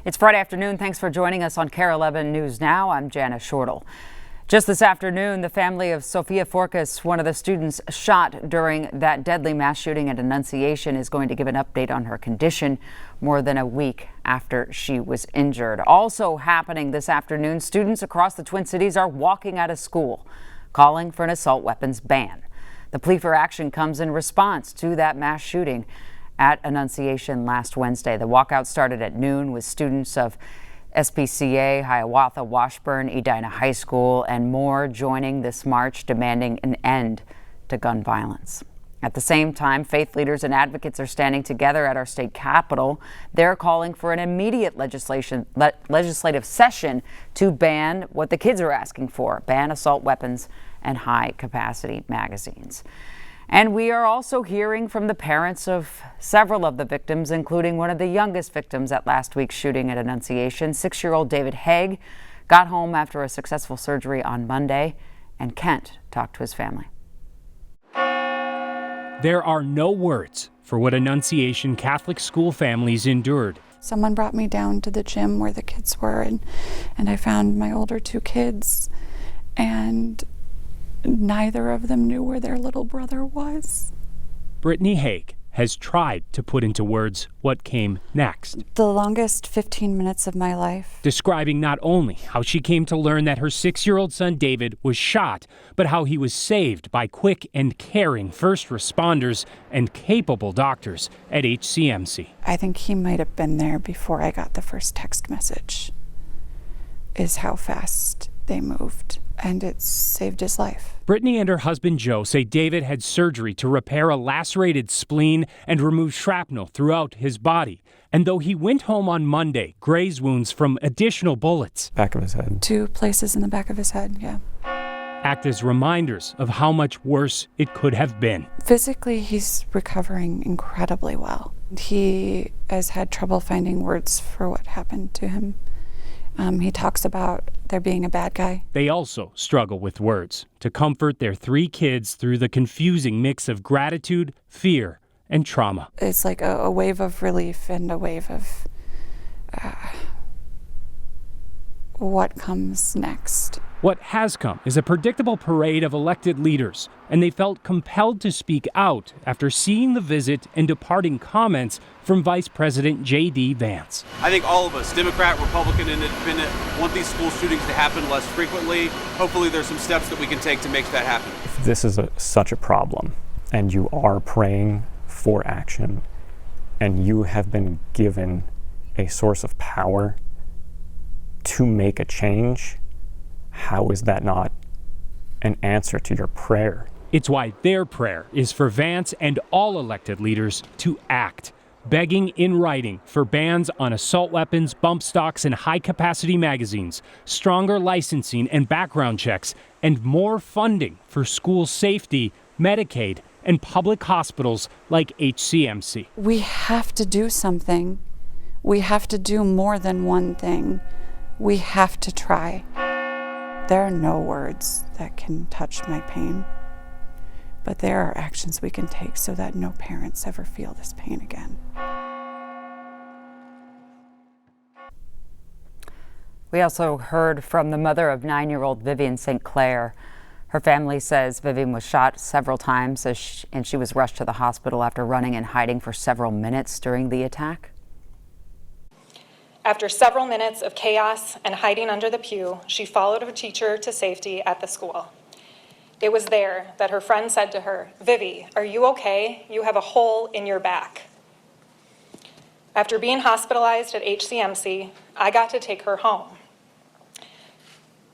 It's Friday afternoon. Thanks for joining us on KARE 11 News Now. I'm Janice Shortle. Just this afternoon, the family of Sofia Forcas, one of the students shot during that deadly mass shooting at Annunciation, is going to give an update on her condition more than a week after she was injured. Also happening this afternoon, students across the Twin Cities are walking out of school, calling for an assault weapons ban. The plea for action comes in response to that mass shooting at Annunciation last Wednesday. The walkout started at noon with students of SPCA, Hiawatha, Washburn, Edina High School, and more joining this march demanding an end to gun violence. At the same time, faith leaders and advocates are standing together at our state capitol. They're calling for an immediate legislative session to ban what the kids are asking for, ban assault weapons and high-capacity magazines. And we are also hearing from the parents of several of the victims, including one of the youngest victims at last week's shooting at Annunciation. 6-year-old David Haig got home after a successful surgery on Monday, and Kent talked to his family. There are no words for what Annunciation Catholic school families endured. Someone brought me down to the gym where the kids were, and I found my older two kids, and neither of them knew where their little brother was. Brittany Haig has tried to put into words what came next. The longest 15 minutes of my life. Describing not only how she came to learn that her 6-year-old son David was shot, but how he was saved by quick and caring first responders and capable doctors at HCMC. I think he might have been there before I got the first text message, is how fast they moved, and it saved his life. Brittany and her husband Joe say David had surgery to repair a lacerated spleen and remove shrapnel throughout his body. And though he went home on Monday, graze wounds from additional bullets. Back of his head. 2 places in the back of his head, yeah. Act as reminders of how much worse it could have been. Physically, he's recovering incredibly well. He has had trouble finding words for what happened to him. He talks about there being a bad guy. They also struggle with words to comfort their 3 kids through the confusing mix of gratitude, fear, and trauma. It's like a wave of relief and a wave of what comes next. What has come is a predictable parade of elected leaders, and they felt compelled to speak out after seeing the visit and departing comments from Vice President J.D. Vance. I think all of us, Democrat, Republican, and Independent, want these school shootings to happen less frequently. Hopefully there's some steps that we can take to make that happen. If this is such a problem, and you are praying for action, and you have been given a source of power to make a change, how is that not an answer to your prayer? It's why their prayer is for Vance and all elected leaders to act, begging in writing for bans on assault weapons, bump stocks, and high-capacity magazines, stronger licensing and background checks, and more funding for school safety, Medicaid, and public hospitals like HCMC. We have to do something. We have to do more than one thing. We have to try. There are no words that can touch my pain, but there are actions we can take so that no parents ever feel this pain again. We also heard from the mother of 9-year-old Vivian St. Clair. Her family says Vivian was shot several times and she was rushed to the hospital after running and hiding for several minutes during the attack. After several minutes of chaos and hiding under the pew, she followed her teacher to safety at the school. It was there that her friend said to her, "Vivi, are you okay? You have a hole in your back." After being hospitalized at HCMC, I got to take her home.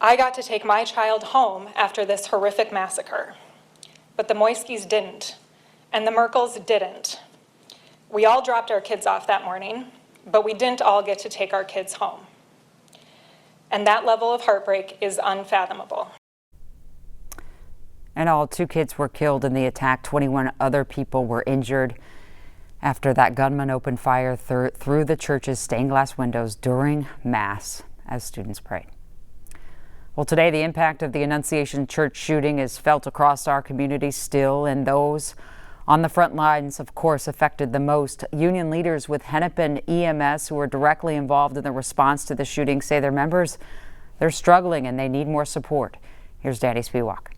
I got to take my child home after this horrific massacre. But the Moiskis didn't, and the Merkles didn't. We all dropped our kids off that morning, but we didn't all get to take our kids home. And that level of heartbreak is unfathomable. And all 2 kids were killed in the attack. 21 other people were injured after that gunman opened fire through the church's stained glass windows during Mass as students prayed. Well, today the impact of the Annunciation Church shooting is felt across our community still, and those On the front lines, of course, affected the most, union leaders with Hennepin EMS who are directly involved in the response to the shooting say their members, they're struggling and they need more support. Here's Danny Spiewak.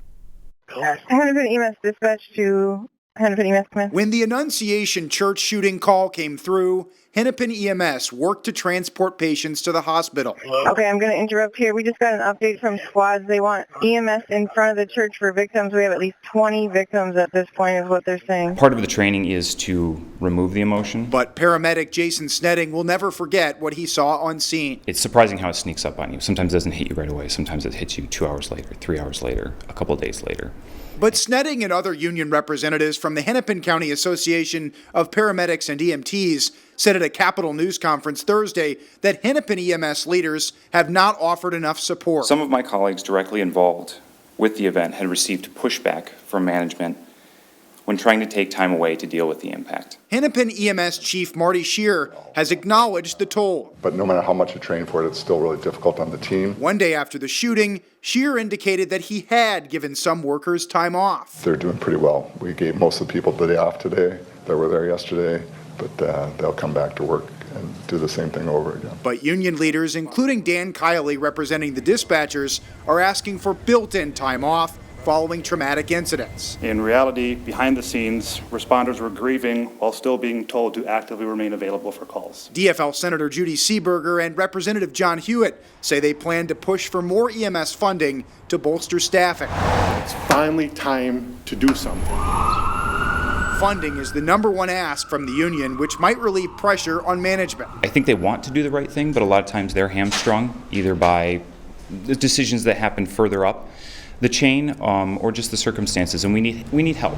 Hennepin EMS dispatch to Hennepin EMS command. When the Annunciation Church shooting call came through, Hennepin EMS worked to transport patients to the hospital. Okay, I'm going to interrupt here. We just got an update from squads. They want EMS in front of the church for victims. We have at least 20 victims at this point is what they're saying. Part of the training is to remove the emotion. But paramedic Jason Snetting will never forget what he saw on scene. It's surprising how it sneaks up on you. Sometimes it doesn't hit you right away. Sometimes it hits you 2 hours later, 3 hours later, a couple of days later. But Snetting and other union representatives from the Hennepin County Association of Paramedics and EMTs said at a Capitol News conference Thursday that Hennepin EMS leaders have not offered enough support. Some of my colleagues directly involved with the event had received pushback from management when trying to take time away to deal with the impact. Hennepin EMS Chief Marty Shear has acknowledged the toll. But no matter how much you train for it, it's still really difficult on the team. One day after the shooting, Shear indicated that he had given some workers time off. They're doing pretty well. We gave most of the people the day off today that were there yesterday, but they'll come back to work and do the same thing over again. But union leaders, including Dan Kiley representing the dispatchers, are asking for built-in time off following traumatic incidents. In reality, behind the scenes, responders were grieving while still being told to actively remain available for calls. DFL Senator Judy Seeberger and Representative John Hewitt say they plan to push for more EMS funding to bolster staffing. It's finally time to do something. Funding is the #1 ask from the union, which might relieve pressure on management. I think they want to do the right thing, but a lot of times they're hamstrung either by the decisions that happen further up the chain or just the circumstances, and we need help.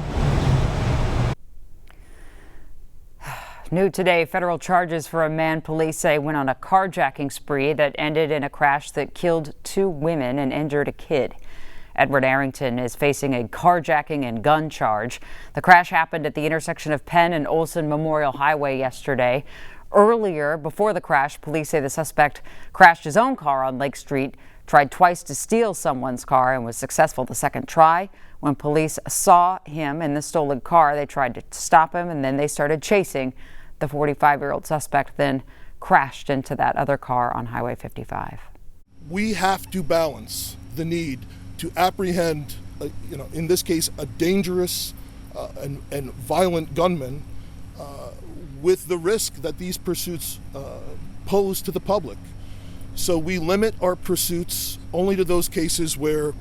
New today, federal charges for a man police say went on a carjacking spree that ended in a crash that killed 2 women and injured a kid. Edward Arrington is facing a carjacking and gun charge. The crash happened at the intersection of Penn and Olson Memorial Highway yesterday. Earlier, before the crash, police say the suspect crashed his own car on Lake Street, tried twice to steal someone's car and was successful the second try. When police saw him in the stolen car, they tried to stop him and then they started chasing. The 45-year-old suspect then crashed into that other car on Highway 55. We have to balance the need to apprehend, in this case, a dangerous and violent gunman with the risk that these pursuits pose to the public. So we limit our pursuits only to those cases where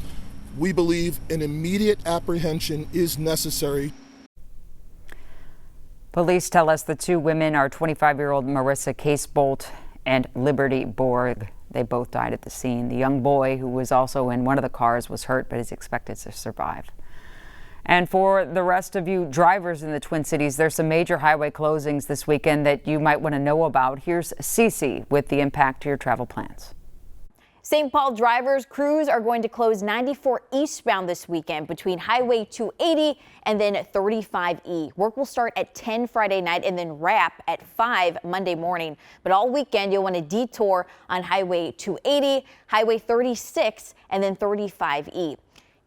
we believe an immediate apprehension is necessary. Police tell us the 2 women are 25-year-old Marissa Casebolt and Liberty Borg. They both died at the scene. The young boy, who was also in one of the cars, was hurt but is expected to survive. And for the rest of you drivers in the Twin Cities, there's some major highway closings this weekend that you might want to know about. Here's Cece with the impact to your travel plans. St. Paul drivers, crews are going to close 94 eastbound this weekend between Highway 280 and then 35E. Work will start at 10 Friday night and then wrap at 5 Monday morning. But all weekend, you'll want to detour on Highway 280, Highway 36, and then 35E.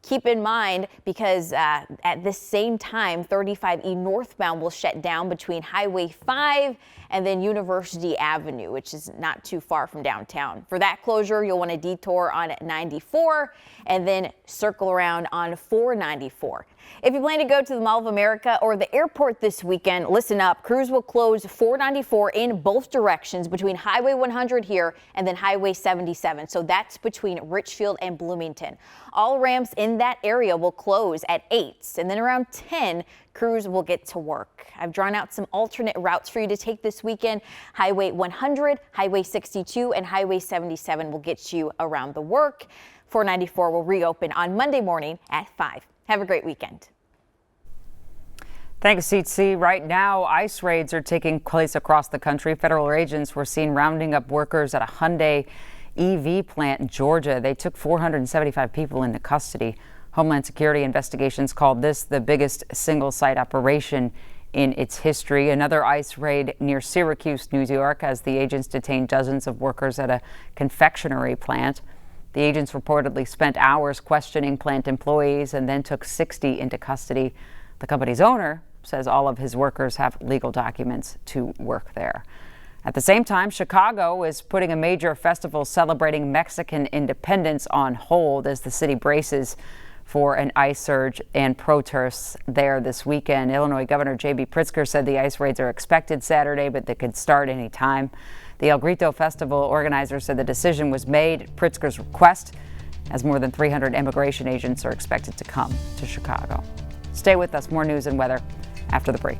Keep in mind, because at this same time, 35E northbound will shut down between Highway 5 and then University Avenue, which is not too far from downtown. For that closure, you'll want to detour on 94 and then circle around on 494. If you plan to go to the Mall of America or the airport this weekend, listen up. Crews will close 494 in both directions between Highway 100 here and then Highway 77. So that's between Richfield and Bloomington. All ramps in that area will close at 8, and then around 10, crews will get to work. I've drawn out some alternate routes for you to take this weekend. Highway 100, Highway 62, and Highway 77 will get you around the work. 494 will reopen on Monday morning at 5. Have a great weekend. Thanks, CC. Right now, ICE raids are taking place across the country. Federal agents were seen rounding up workers at a Hyundai EV plant in Georgia. They took 475 people into custody. Homeland Security investigations called this the biggest single-site operation in its history. Another ICE raid near Syracuse, New York, as the agents detained dozens of workers at a confectionery plant. The agents reportedly spent hours questioning plant employees and then took 60 into custody. The company's owner says all of his workers have legal documents to work there. At the same time, Chicago is putting a major festival celebrating Mexican independence on hold as the city braces for an ICE surge and protests there this weekend. Illinois Governor J.B. Pritzker said the ICE raids are expected Saturday, but they could start any time. The El Grito Festival organizer said the decision was made at Pritzker's request, as more than 300 immigration agents are expected to come to Chicago. Stay with us. More news and weather after the break.